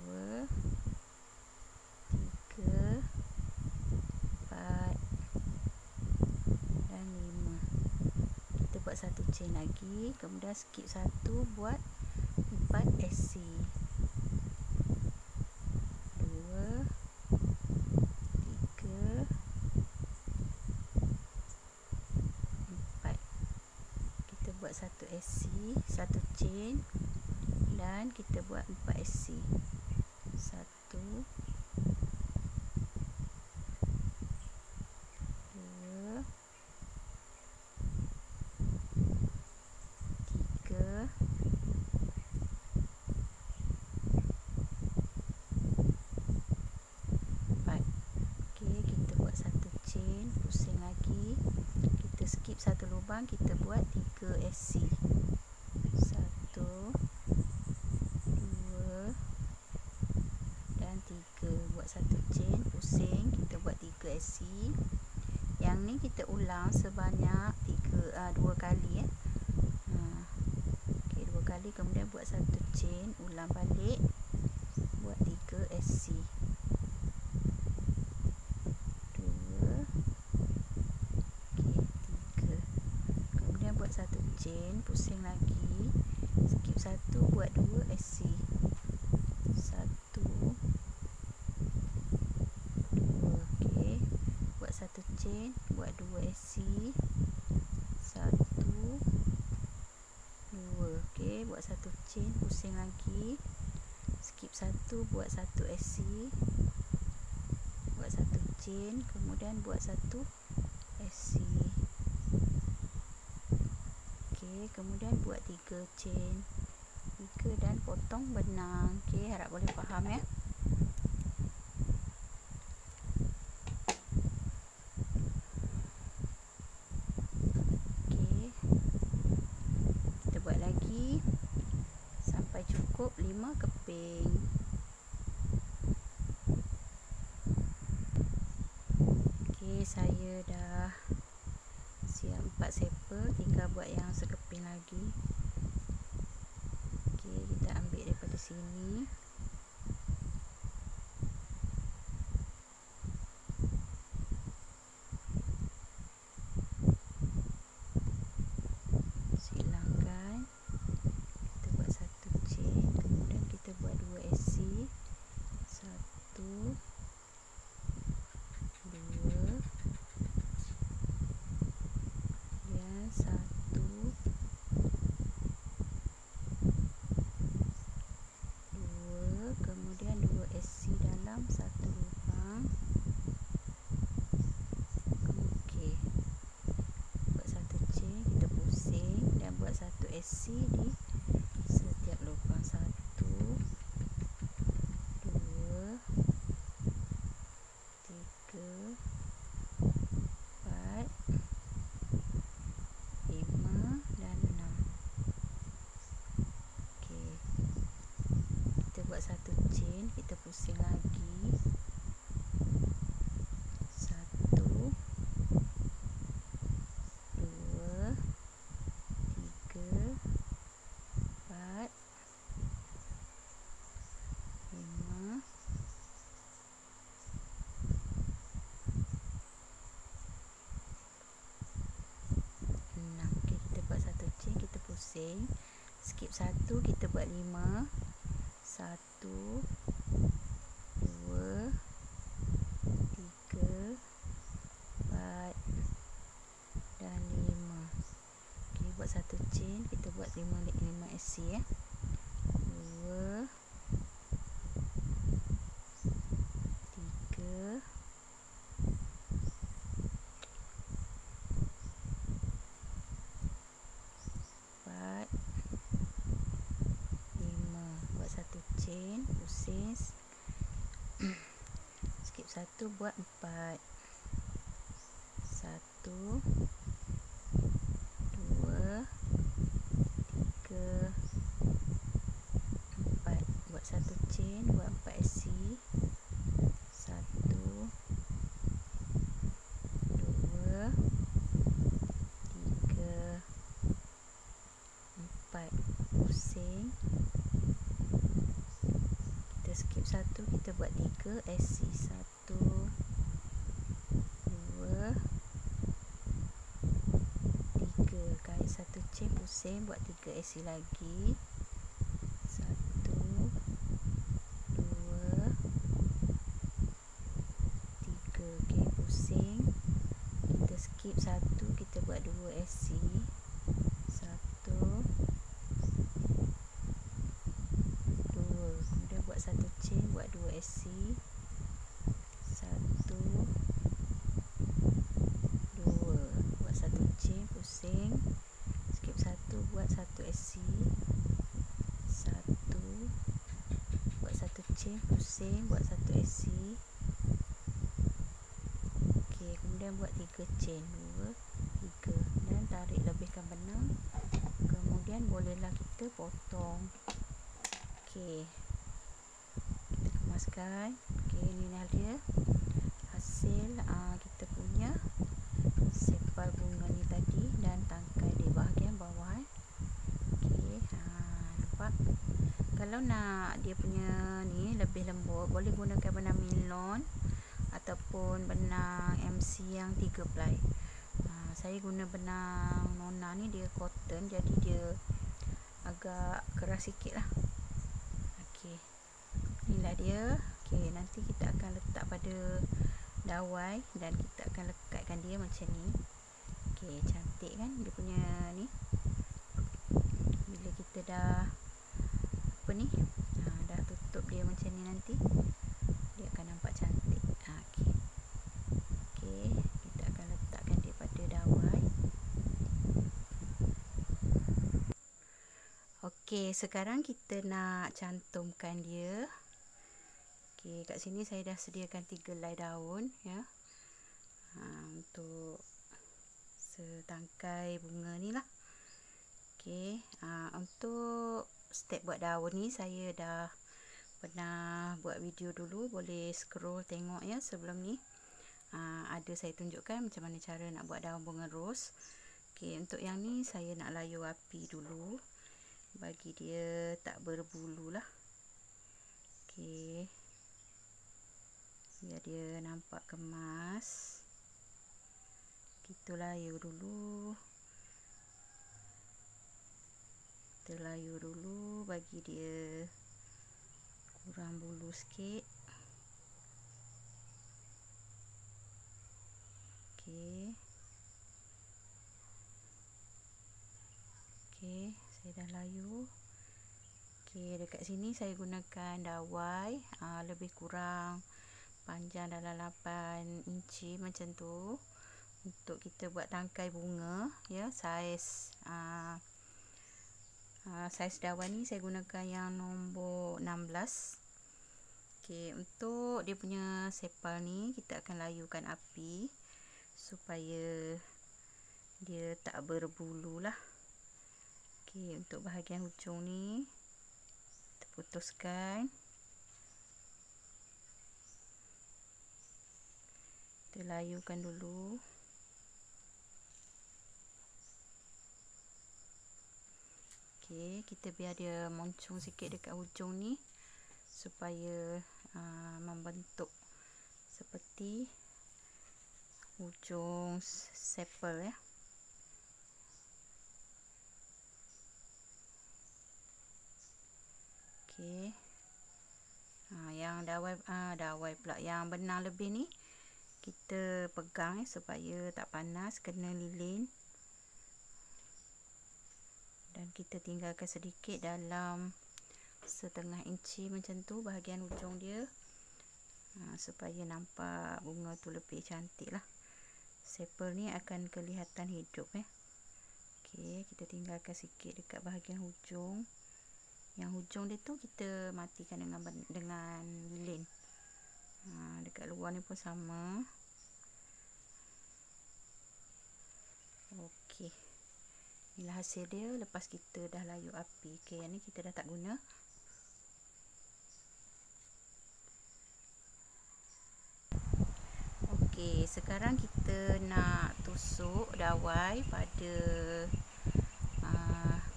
2 3 4 dan 5. Kita buat satu chain lagi, kemudian skip 1, buat 4 SC. 2 3 4. Kita buat satu SC, satu chain, dan kita buat 4 SC. 1 2 3 4. Okey, kita buat satu chain, pusing lagi, kita skip satu lubang, kita buat 3 SC. 1 2 dan 3. Buat satu chain, pusing, kita buat 3 SC. Yang ni kita ulang sebanyak 2 kali Okey, 2 kali, kemudian buat satu chain, ulang balik, buat 3 SC. 2 okey, 3. Kemudian buat satu chain, pusing lagi, skip 1, buat 2 SC. 1 2. Okey, buat satu chain, buat 2 SC. 1 2. Okey, buat satu chain, pusing lagi, skip 1, buat 1 SC, buat satu chain, kemudian buat 1 SC. Okey, kemudian buat 3 chain, 3 dan potong benang. Okey, harap boleh faham ya. Okey, kita buat lagi sampai cukup 5 keping. Okey, saya dah siap 4 sepal, tinggal buat yang sekeping lagi. Okey, kita ambil daripada sini. Silangkan, kita buat satu chain, pusing lagi. 1 2 3 4 5 6. Okay, kita buat satu chain, kita pusing, skip 1, kita buat 5. 1 2 3 4 dan 5. Okay, buat satu chain, kita buat 5 SC ya. 2 3 4 5. Buat satu chain, pusing, skip 1, buat 4. 1 2 3 4. Buat satu chain, buat 4 SC. 1 2 3 4. Pusing, kita skip 1, kita buat 3 SC. 1 2 3. Kait satu chain, pusing, buat 3 SC lagi. 1 2 3. Okay, pusing, kita skip 1, kita buat 2 SC. 1 2. Kemudian buat satu chain, buat 2 SC. 1 2. Buat satu chain, pusing, skip 1, buat 1 SC. 1 buat satu chain, pusing, buat 1 SC. Okey, kemudian buat 3 chain, 2 3 dan tarik lebihkan benang. Kemudian bolehlah kita potong. Okey, kita kemaskan. Okey, inilah dia hasil kita punya sepal bunga ni tadi dan tangkai di bahagian bawah. Okey, nampak? Kalau nak dia punya ni lebih lembut, boleh gunakan benang milon ataupun benang MC yang 3 ply. Saya guna benang Nona ni, dia cotton, jadi dia agak keras sikit lah. Okey, inilah dia. Okey, nanti kita akan letak pada dawai dan kita akan lekatkan dia macam ni. Okey, cantik kan dia punya ni. Bila kita dah apa ni, dah tutup dia macam ni, nanti dia akan nampak cantik. Okey, okey, kita akan letakkan dia pada dawai. Okey, sekarang kita nak cantumkan dia. Okey, kat sini saya dah sediakan 3 helai daun ya. Untuk setangkai bunga ni lah. Okey, untuk step buat daun ni saya dah pernah buat video dulu, boleh scroll tengok ya sebelum ni. Ada saya tunjukkan macam mana cara nak buat daun bunga ros. Okey, untuk yang ni saya nak layu api dulu bagi dia tak berbulu lah. Okey, biar dia nampak kemas. Kita layu dulu. Kita layu dulu bagi dia kurang bulu sikit. Okey. Okey, saya dah layu. Okey, dekat sini saya gunakan dawai lebih kurang panjang dalam 8 inci macam tu untuk kita buat tangkai bunga ya. Saiz dawai ni saya gunakan yang nombor 16. Okey, untuk dia punya sepal ni kita akan layukan api supaya dia tak berbulu lah. Okey, untuk bahagian hujung ni kita putuskan. layukan dulu. Okey, kita biar dia moncong sikit dekat hujung ni supaya membentuk seperti hujung sepal ya. Okey. Yang dawai pula yang benang lebih ni kita pegang supaya tak panas, kena lilin. Dan kita tinggalkan sedikit dalam setengah inci macam tu bahagian hujung dia, supaya nampak bunga tu lebih cantik lah. Sepal ni akan kelihatan hidup ya. Okey, kita tinggalkan sikit dekat bahagian hujung. Yang hujung dia tu kita matikan dengan lilin. Dekat luar ni pun sama. Okey, inilah hasil dia lepas kita dah layu api. Okey, yang ni kita dah tak guna. Okey, sekarang kita nak tusuk dawai pada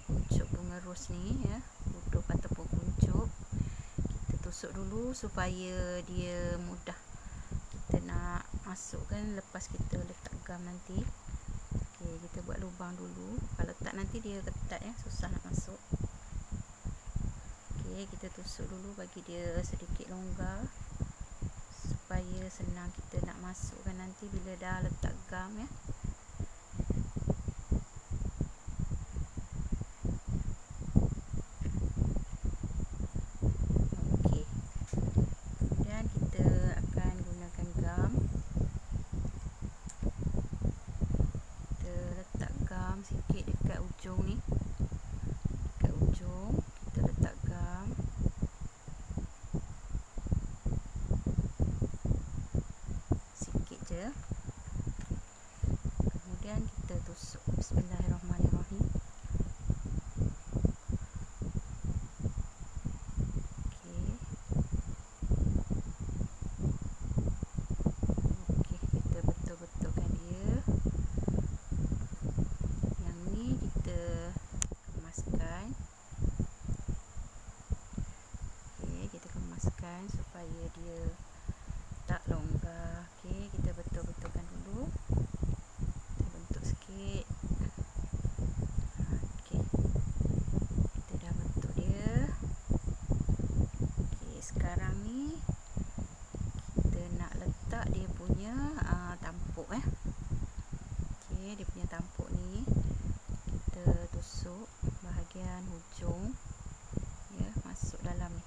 kuncup bunga ros ni ya, huduf ataupun kuncup. Kita tusuk dulu supaya dia mudah kita nak masukkan lepas kita letak gam nanti. Okey, kita buat lubang dulu. Kalau tak nanti dia ketat ya, susah nak masuk. Okey, kita tusuk dulu bagi dia sedikit longgar supaya senang kita nak masukkan nanti bila dah letak gam ya. Okey. Kemudian kita akan gunakan gam. Kita letak gam sikit dekat ujung ni. Dekat ujung kita letak gam. Sikit je. Kemudian kita tusuk. Bismillahirrahmanirrahim. Okey. Okey, kita betul-betulkan dia. Yang ni kita kemaskan. Okey, kita kemaskan supaya dia tak longgar. Okey, kita betul-betulkan dulu. Kita bentuk sikit. Okey, kita dah bentuk dia. Okey, sekarang ni kita nak letak dia punya tampuk ya. Okey, dia punya tampuk ni kita tusuk bahagian hujung ya, masuk dalam ni.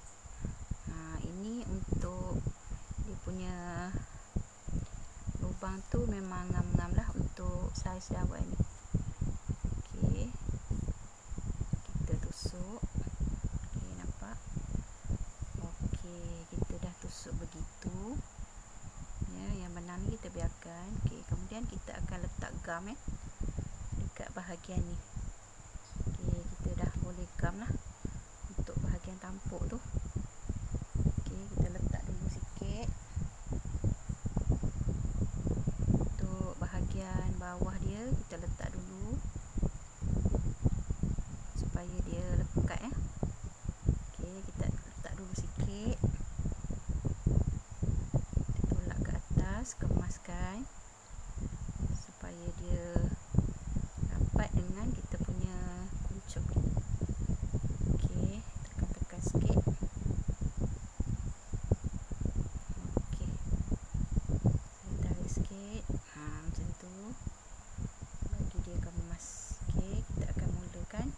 Ini untuk dia punya lubang tu memang ngam-ngam lah untuk saiz dawai ni. Okey, kita tusuk. Okey, nampak? Okey, kita dah tusuk begitu ya. Yang benang ni kita biarkan. Okey, kemudian kita akan letak gam ya dekat bahagian ni. Okey, kita dah boleh gam lah untuk bahagian tampuk tu. Okey, kita letak dulu sikit. Untuk bahagian bawah dia kita letak dulu supaya dia lekat ya. Okey, kita letak dulu sikit. Kita tolak ke atas, kemaskan supaya dia rapat dengan kita punya kuncup ni. Okey, tekan-tekan sikit. Okey, saya tarik sikit. Macam tu. Bagi dia kemas. Okey, kita akan mulakan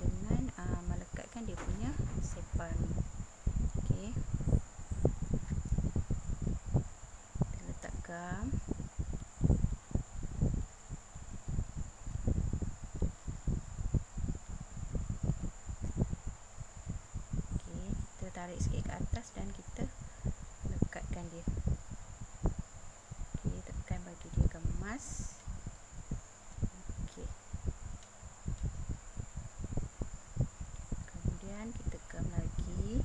dengan melekatkan dia punya sepal ni. Okey. Kita letak gam. Okey, kita tarik sikit ke atas dan kita lekatkan dia. Okey, tekan bagi dia kemas. Okey. Kemudian kita gam lagi.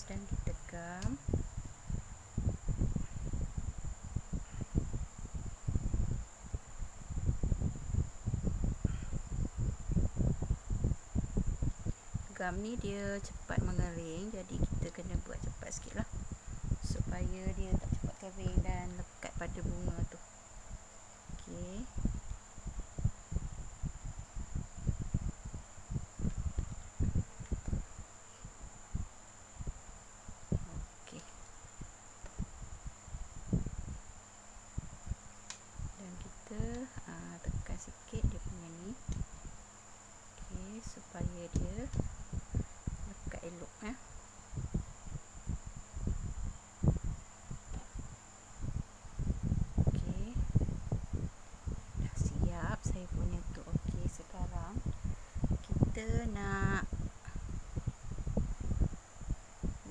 dan kita gam. Gam ni dia cepat mengering, jadi kita kena buat cepat sikit lah supaya dia tak cepat kering dan lekat pada bunga tu. Okey. Okey. Dan kita tekan sikit dia punya ni. Okey, supaya dia lekat elok ya. Okey. Dah siap saya punya tu. Okey, sekarang kita nak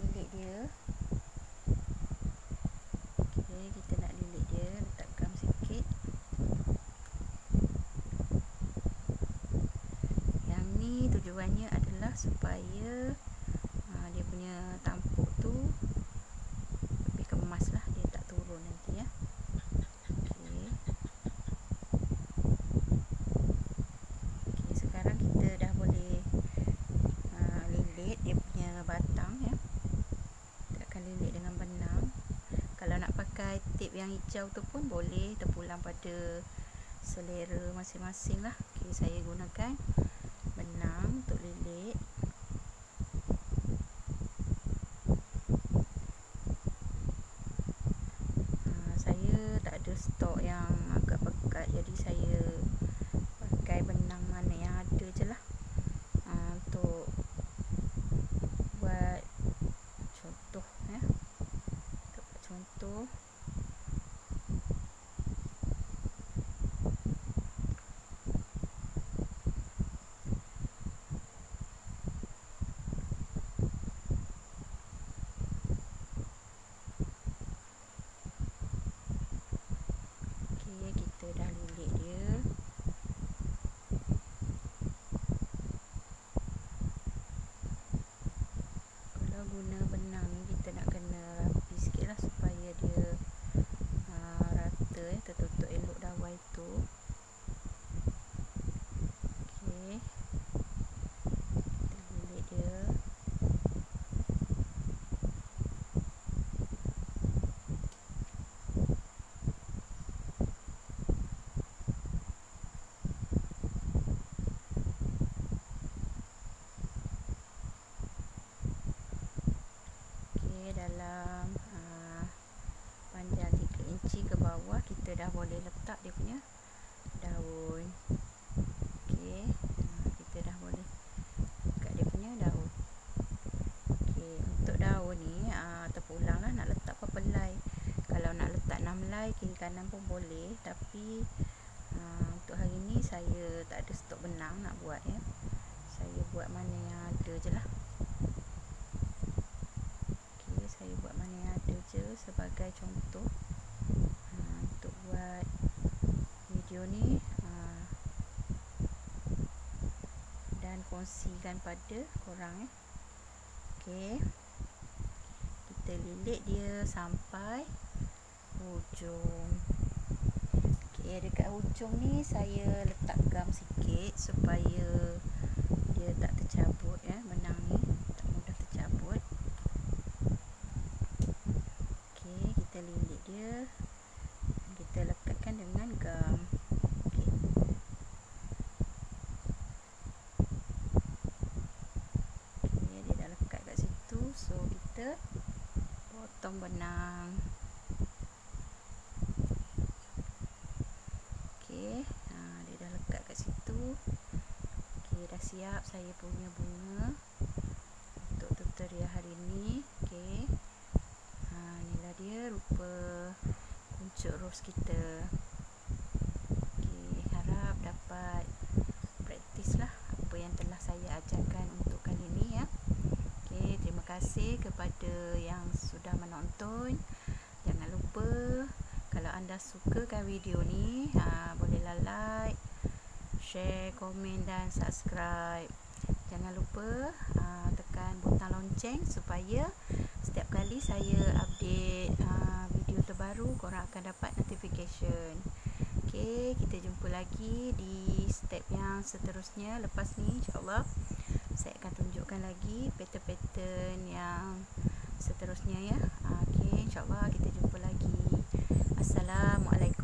lilit dia. Okey, kita nak lilit dia, letak gam sikit. Yang ni tujuannya adalah supaya dia punya tampuk tu lebih kemas lah, dia tak turun nanti ya. Okey. Okey, sekarang kita dah boleh lilit dia punya batang ya. Kita akan lilit dengan benang. Kalau nak pakai tip yang hijau tu pun boleh, terpulang pada selera masing-masing lah. Okey, saya gunakan benang untuk lilit. Saya tak ada stok yang agak pekat, jadi saya pakai benang mana yang ada je lah untuk buat contoh ya. Untuk buat contoh. Kita dah lilit dia. Kalau guna benang ni kita nak kena rapi sikit lah supaya dia rata ya, tertutup elok dawai tu. Okey, kita lilit dia. Dalam panjang 3 inci ke bawah kita dah boleh letak dia punya daun. Okey, kita dah boleh letak dia punya daun. Okey, untuk daun ni terpulang lah nak letak apa belai. Kalau nak letak 6 helai kiri kanan pun boleh, tapi untuk hari ni saya tak ada stok benang nak buat ya. Saya buat mana yang ada je lah. Saya buat mana yang ada je sebagai contoh untuk buat video ni dan kongsikan pada korang ya. Okey, kita lilit dia sampai hujung. Okey, dekat hujung ni saya letak gam sikit supaya dia tak tercabut ya, benang ni tak mudah tercabut. Kita lilit dia, kita lekatkan dengan gam. Okey. Okey, dia dah lekat kat situ, so kita potong benang. Okey, dia dah lekat kat situ. Okey, dah siap saya punya bunga untuk tutorial hari ni. Okey. Inilah dia rupa kuncup ros kita. Okay, harap dapat praktis lah apa yang telah saya ajarkan untuk kali ini ya. Okay, terima kasih kepada yang sudah menonton. Jangan lupa kalau anda sukakan video ni, bolehlah like, share, komen dan subscribe. Jangan lupa tekan butang lonceng supaya setiap kali saya update video terbaru, korang akan dapat notification. Okay, kita jumpa lagi di step yang seterusnya. Lepas ni insyaAllah saya akan tunjukkan lagi pattern-pattern yang seterusnya ya. Okay, insyaAllah kita jumpa lagi. Assalamualaikum.